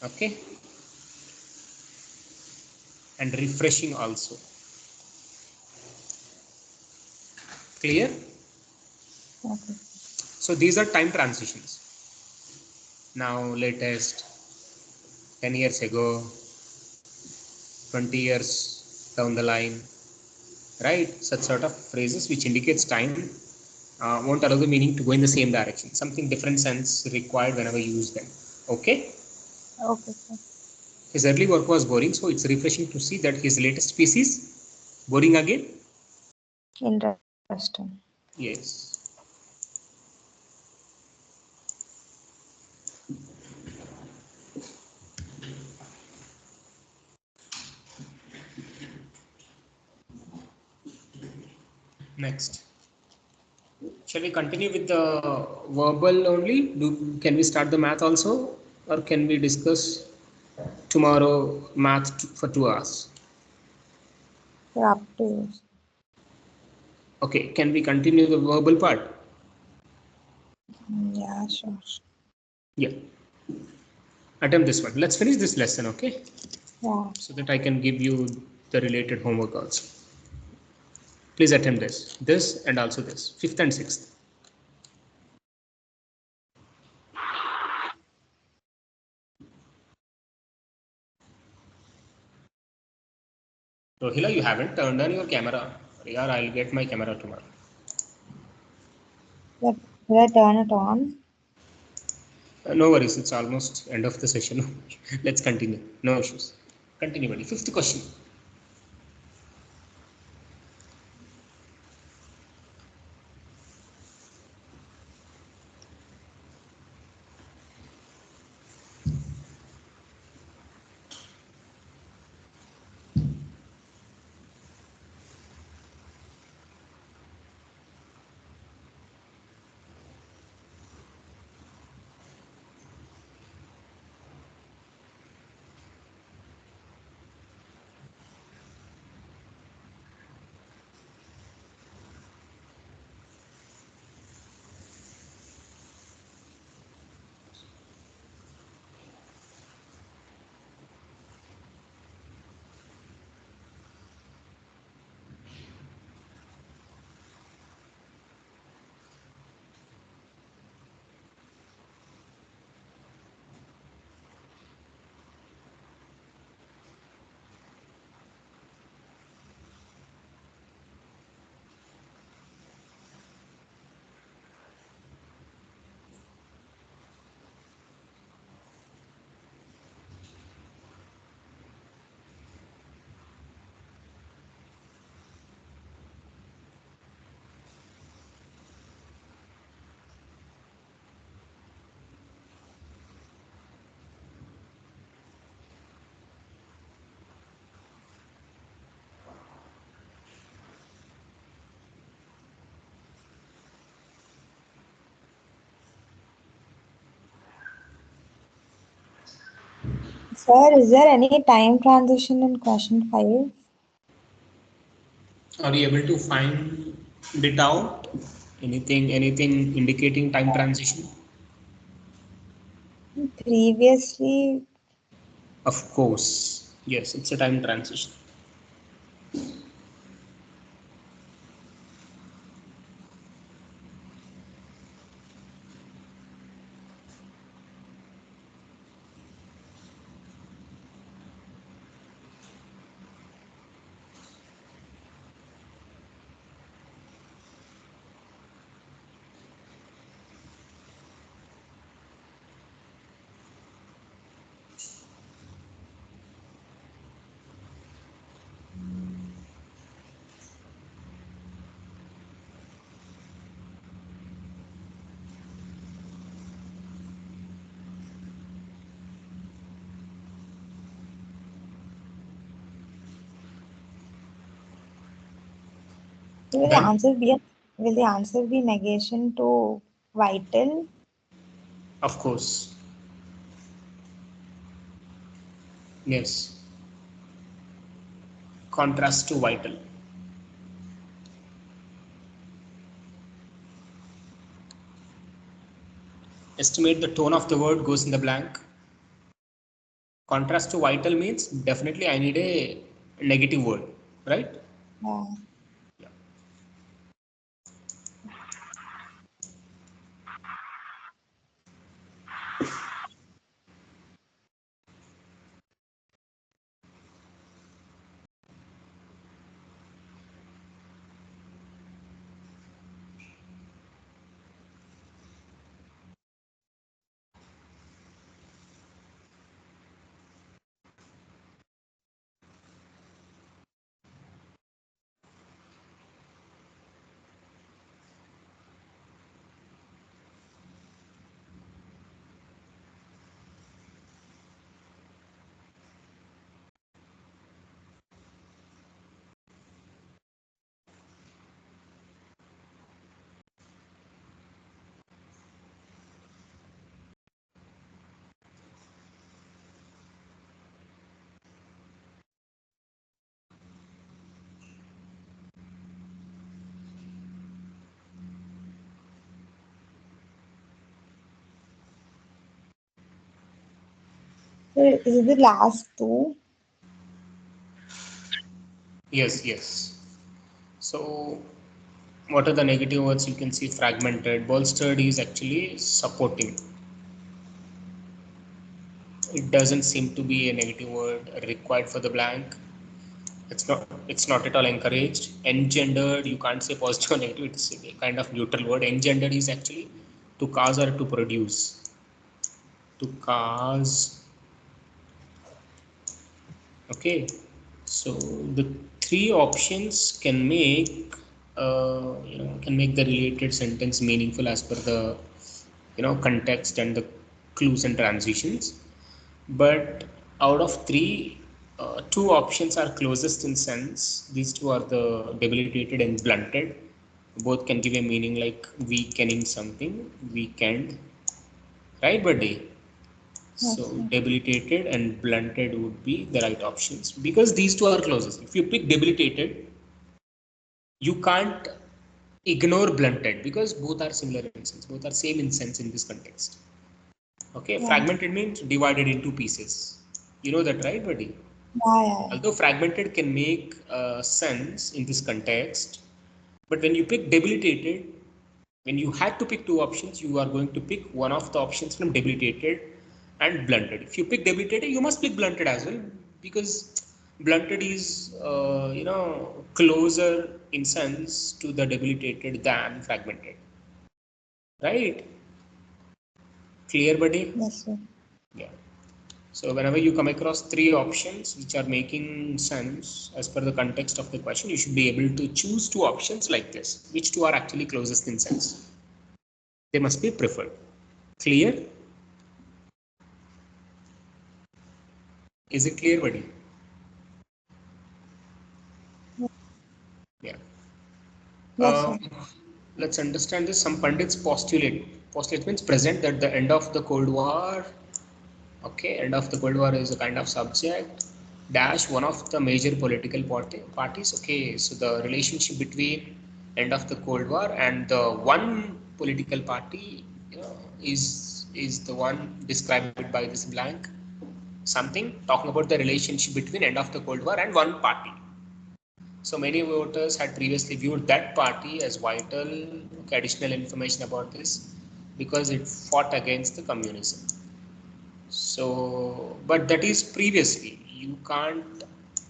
Okay, and refreshing also. Clear? Okay. So these are time transitions. Now latest, 10 years ago, 20 years down the line, right? Such sort of phrases which indicates time won't allow the meaning to go in the same direction. Something different sense required whenever you use them. Okay? Okay, sir. His early work was boring, so it's refreshing to see that his latest piece is boring again. Interesting. Yes. Next. Shall we continue with the verbal only? Can we start the math also? Or can we discuss tomorrow math for 2 hours? You're up to you. Okay, can we continue the verbal part? Yeah, sure. Yeah. Attempt this one. Let's finish this lesson, okay? Yeah. So that I can give you the related homework also. Please attempt this and also this, 5th and 6th. Rohila, you haven't turned on your camera. Yeah, I'll get my camera tomorrow. But will I turn it on? No worries, it's almost end of the session. Let's continue. No issues. Continue, buddy. 5th question. Sir, is there any time transition in question 5? Are you able to find it out? Anything indicating time transition? Previously, Of course. Yes, it's a time transition. Will the Done? answer be will the answer be negation to vital? Of course. Yes. Contrast to vital. Estimate the tone of the word goes in the blank. Contrast to vital means definitely I need a negative word, right? Yeah. Yeah. So is it the last two? Yes, yes. So what are the negative words? You can see fragmented. Bolstered is actually supporting. It doesn't seem to be a negative word required for the blank. It's not at all encouraged. Engendered, you can't say positive or negative, it's a kind of neutral word. Engendered is actually to cause or to produce. To cause. Okay. So the three options can make can make the related sentence meaningful as per the context and the clues and transitions. But out of three, two options are closest in sense. These two are the debilitated and blunted. Both can give a meaning like weakening something, weakened, right, buddy? So Yes, sir. debilitated and blunted would be the right options because these two are closest. If you pick debilitated, you can't ignore blunted because both are similar in sense, both are same in sense in this context. Okay, Yeah. fragmented means divided into pieces. You know that, right, buddy? Yeah, yeah, Although fragmented can make sense in this context, but when you pick debilitated, when you had to pick two options, you are going to pick one of the options from debilitated and blunted. If you pick debilitated, you must pick blunted as well because blunted is closer in sense to the debilitated than fragmented, right? Clear, buddy? yeah. Yes, sir. Yeah. So whenever you come across three options which are making sense as per the context of the question, you should be able to choose two options like this. Which two are actually closest in sense? They must be preferred. Clear? Is it clear, buddy? Yeah. Yes, Uh, sir. let's understand this. Some pundits postulate. Postulate means present that the end of the Cold War. Okay, end of the Cold War is a kind of subject. Dash one of the major political parties. Okay, so the relationship between end of the Cold War and the one political party, is the one described by this blank. Something talking about the relationship between end of the Cold War and one party. So many voters had previously viewed that party as vital. Okay, additional information about this because it fought against the communism. So, but that is previously. You can't,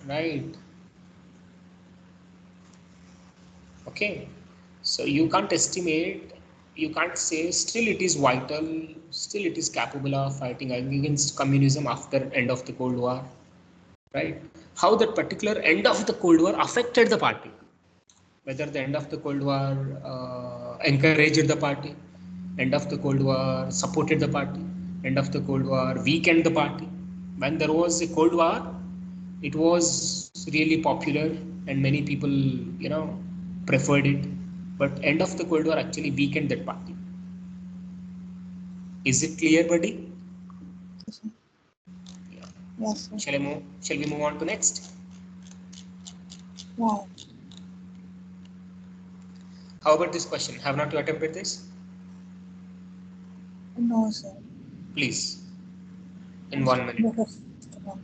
right? Okay. So you can't estimate, you can't say still it is vital, still it is capable of fighting against communism after end of the Cold War, right? How that particular end of the Cold War affected the party, whether the end of the Cold War encouraged the party, end of the Cold War supported the party, end of the Cold War weakened the party. When there was a Cold War, it was really popular and many people, you know, preferred it, but end of the Cold War actually weakened that party. Is it clear, buddy? Yeah. Yes, sir. Shall we move on to next? Wow. How about this question? Have not you attempted this? No, sir. Please, in 1 minute. The first one.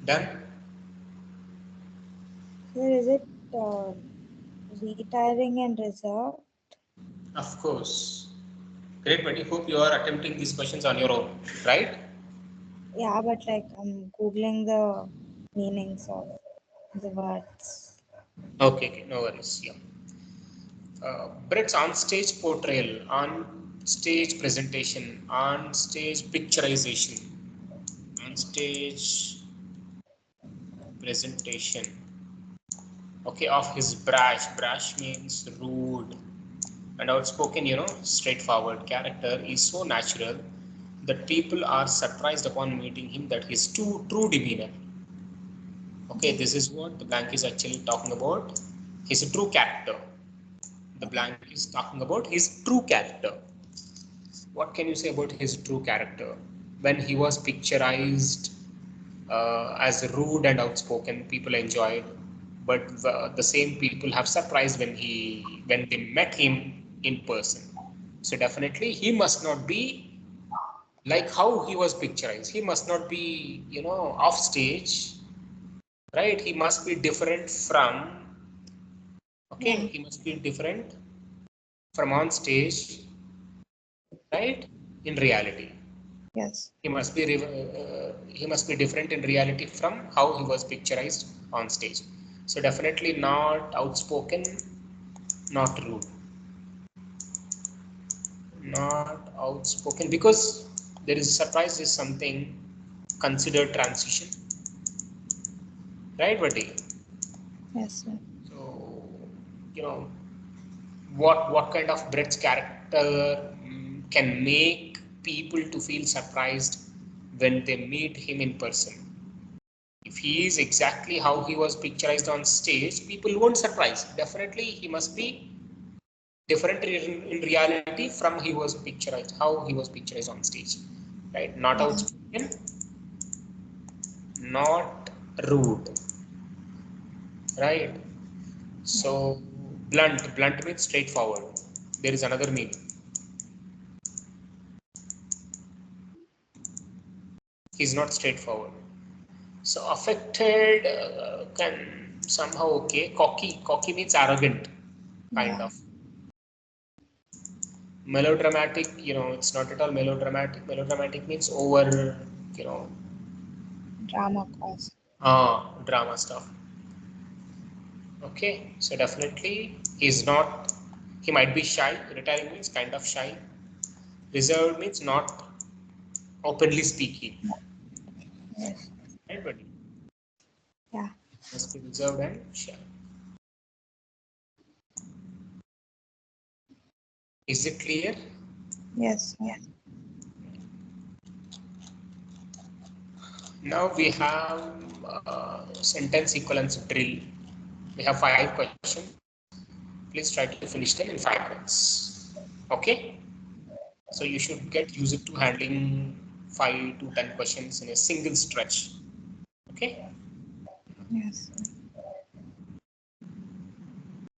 Done? Sir, is it retiring and reserved? Of course. Great, buddy. Hope you are attempting these questions on your own, right? Yeah, but like I'm googling the meanings of the words. Okay, no worries. Yeah. Brett's on-stage portrayal, on-stage presentation, on-stage picturization, on-stage presentation. Okay, of his brash. Brash means rude and outspoken, straightforward character is so natural that people are surprised upon meeting him that his true demeanor. Okay, this is what the blank is actually talking about. His true character. The blank is talking about his true character. What can you say about his true character? When he was picturized as rude and outspoken, people enjoyed, but the same people have surprised when they met him in person. So definitely he must not be like how he was picturized. He must not be, off stage, right? He must be different from, okay, Yeah. he must be different from on stage, right? In reality. Yes. He must be different in reality from how he was picturized on stage. So definitely not outspoken, not rude, not outspoken, because there is surprise is something considered transition, right, buddy? Yes, sir. So you know what kind of Brett's character can make people to feel surprised when they meet him in person. If he is exactly how he was picturized on stage, people won't surprise. Definitely, he must be different in reality from how he was picturized on stage, right? Not Yeah. outspoken, not rude, right? Yeah. So blunt means straightforward. There is another meaning. He's not straightforward. So affected can somehow okay. Cocky means arrogant, kind Yeah. of. Melodramatic, it's not at all melodramatic. Melodramatic means over, you know, Drama cause. drama stuff. Okay, so definitely he's not, he might be shy. Retiring means kind of shy. Reserved means not openly speaking. Yes. Right, but Yeah. must be reserved and shy. Is it clear? Yes. Yeah. Now we have sentence equivalence drill. We have 5 questions. Please try to finish them in 5 minutes. Okay? So you should get used to handling 5 to 10 questions in a single stretch. Okay. Yes.